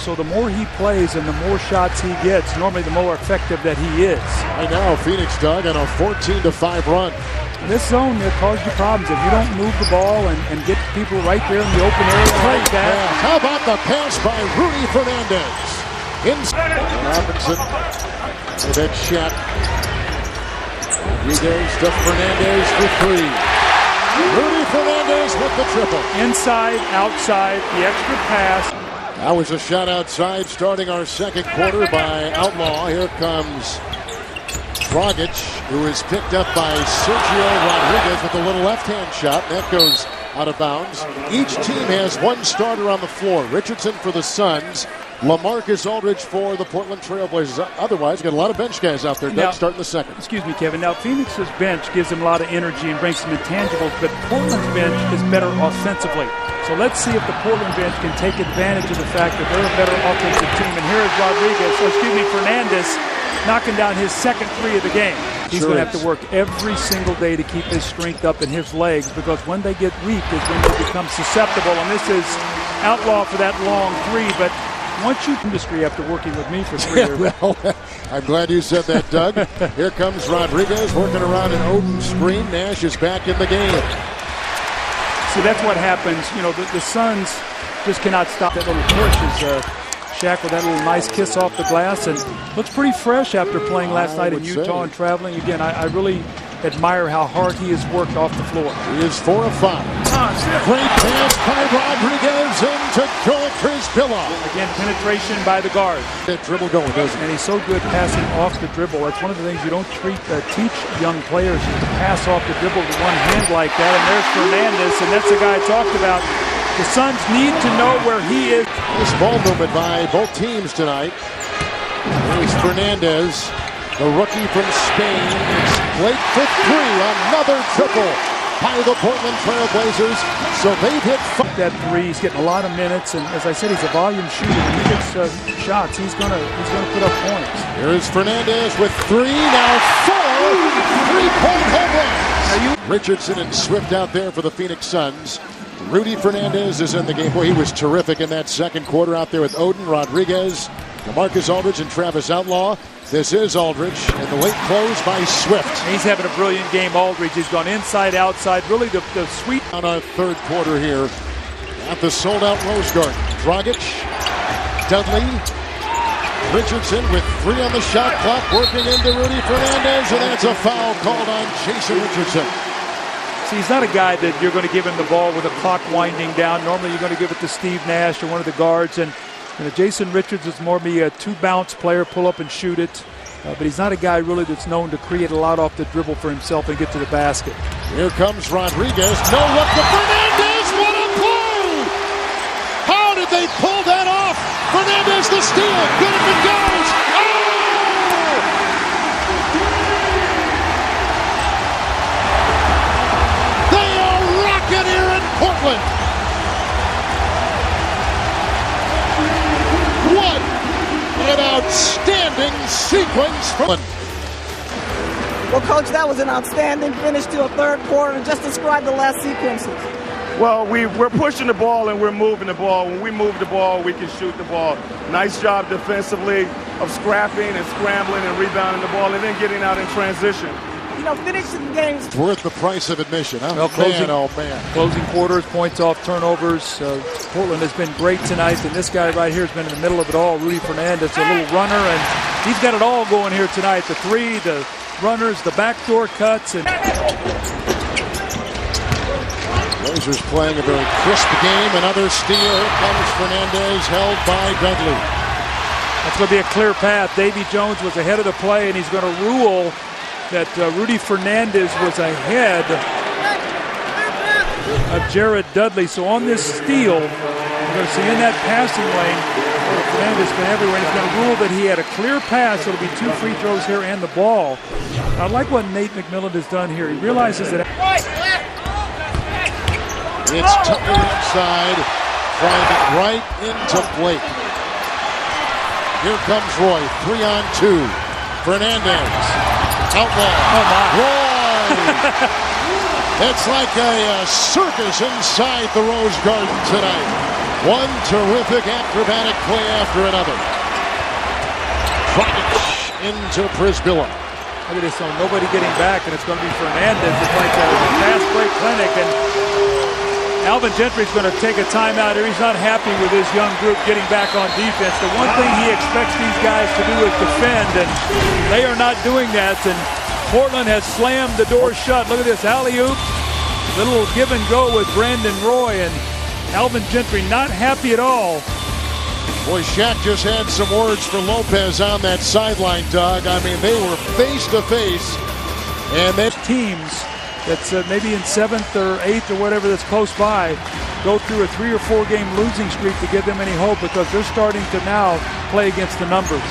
so the more he plays and the more shots he gets, normally the more effective that he is. Right now, Phoenix, Doug, on a 14-5 run. This zone will cause you problems if you don't move the ball and get people right there in the open area like that. Yeah. How about the pass by Rudy Fernandez? Inside. Robinson with that shot. Rodriguez to Fernandez for three. Rudy Fernandez with the triple. Inside, outside, the extra pass. That was a shot outside starting our second quarter by Outlaw. Here comes Dragic, who is picked up by Sergio Rodriguez with a little left-hand shot. That goes out of bounds. Each team has one starter on the floor. Richardson for the Suns. LaMarcus Aldridge for the Portland Trailblazers. Otherwise, got a lot of bench guys out there. Doug, starting the second. Excuse me, Kevin. Now, Phoenix's bench gives them a lot of energy and brings some intangibles, but Portland's bench is better offensively. So let's see if the Portland bench can take advantage of the fact that they're a better offensive team. And here is Fernandez, knocking down his second three of the game. He's going to have to work every single day to keep his strength up in his legs, because when they get weak is when they become susceptible. And this is Outlaw for that long three, but once you industry after working with me for 3 years. Well, I'm glad you said that, Doug. Here comes Rodriguez working around an Odin screen. Nash is back in the game. See, that's what happens. You know, the Suns just cannot stop that little push. Shaq with that little nice kiss off the glass, and looks pretty fresh after playing last night in Utah and traveling. Again, I really admire how hard he has worked off the floor. He is 4 of 5. Great pass by Rodriguez into Joel Billa. Again, penetration by the guard. That dribble going, doesn't it? And he's so good passing off the dribble. That's one of the things you don't teach young players, is to pass off the dribble with one hand like that. And there's Fernandez, and that's the guy I talked about. The Suns need to know where he is. This ball movement by both teams tonight. Here's Fernandez, the rookie from Spain. It's Blake for three. Another triple by the Portland Trailblazers. So they've hit that three. He's getting a lot of minutes, and as I said, he's a volume shooter. When he gets shots, he's gonna put up points. Here's Fernandez with three. Now 4 3-point home runs. Richardson and Swift out there for the Phoenix Suns. Rudy Fernandez is in the game. Boy, he was terrific in that second quarter out there with Odin, Rodriguez, LaMarcus Aldridge, and Travis Outlaw. This is Aldridge, and the late close by Swift. He's having a brilliant game, Aldridge. He's gone inside, outside. Really the sweet. On our third quarter here at the sold-out Rose Garden. Dragic, Dudley, Richardson with 3 on the shot clock, working into Rudy Fernandez, and that's a foul called on Jason Richardson. See, he's not a guy that you're going to give him the ball with the clock winding down. Normally you're going to give it to Steve Nash or one of the guards, and Jason Richards is more of a 2-bounce player, pull up and shoot it. But he's not a guy really that's known to create a lot off the dribble for himself and get to the basket. Here comes Rodriguez. No look to Fernandez. What a play! How did they pull that off? Fernandez the steal. Good if it goes. Oh! They are rocking here in Portland. What an outstanding sequence from... Well, Coach, that was an outstanding finish to a third quarter. Just describe the last sequences. Well, we're pushing the ball and we're moving the ball. When we move the ball, we can shoot the ball. Nice job defensively of scrapping and scrambling and rebounding the ball and then getting out in transition. You know, finishing games. It's worth the price of admission, huh? Well, man. Closing quarters, points off turnovers. Portland has been great tonight, and this guy right here has been in the middle of it all. Rudy Fernandez, a little runner, and he's got it all going here tonight. The three, the runners, the backdoor cuts, and Blazers playing a very crisp game. Another steal. Here comes Fernandez, held by Dudley. That's going to be a clear path. Davy Jones was ahead of the play, and he's going to rule that Rudy Fernandez was ahead of Jared Dudley. So on this steal, we're going to see in that passing lane, Fernandez has been everywhere. He's going to rule that he had a clear pass. So it'll be 2 free throws here and the ball. I like what Nate McMillan has done here. He realizes that it's Tucker inside, driving right into Blake. Here comes Roy, 3-on-2. Fernandez. Outlaw. Oh my. Roy. It's like a circus inside the Rose Garden tonight. One terrific acrobatic play after another. Dragic into Prisbilla. Look at this one, nobody getting back, and it's going to be Fernandez. It's like a fast break clinic, and Alvin Gentry's going to take a timeout here. He's not happy with his young group getting back on defense. The one thing he expects these guys to do is defend, and they are not doing that, and Portland has slammed the door shut. Look at this, alley-oop, little give and go with Brandon Roy, and Alvin Gentry not happy at all. Boy, Shaq just had some words for Lopez on that sideline, Doug. I mean, they were face to face, and they teams that's maybe in 7th or 8th or whatever that's close by go through a 3 or 4 game losing streak to give them any hope, because they're starting to now play against the numbers.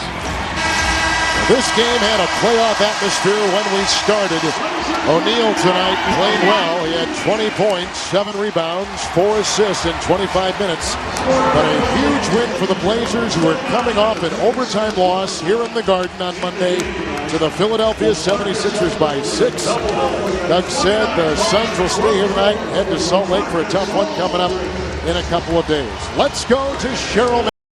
This game had a playoff atmosphere when we started. O'Neal tonight played well. He had 20 points, 7 rebounds, 4 assists in 25 minutes. But a huge win for the Blazers, who are coming off an overtime loss here in the Garden on Monday to the Philadelphia 76ers by 6. Doug said the Suns will stay here tonight and head to Salt Lake for a tough one coming up in a couple of days. Let's go to Cheryl.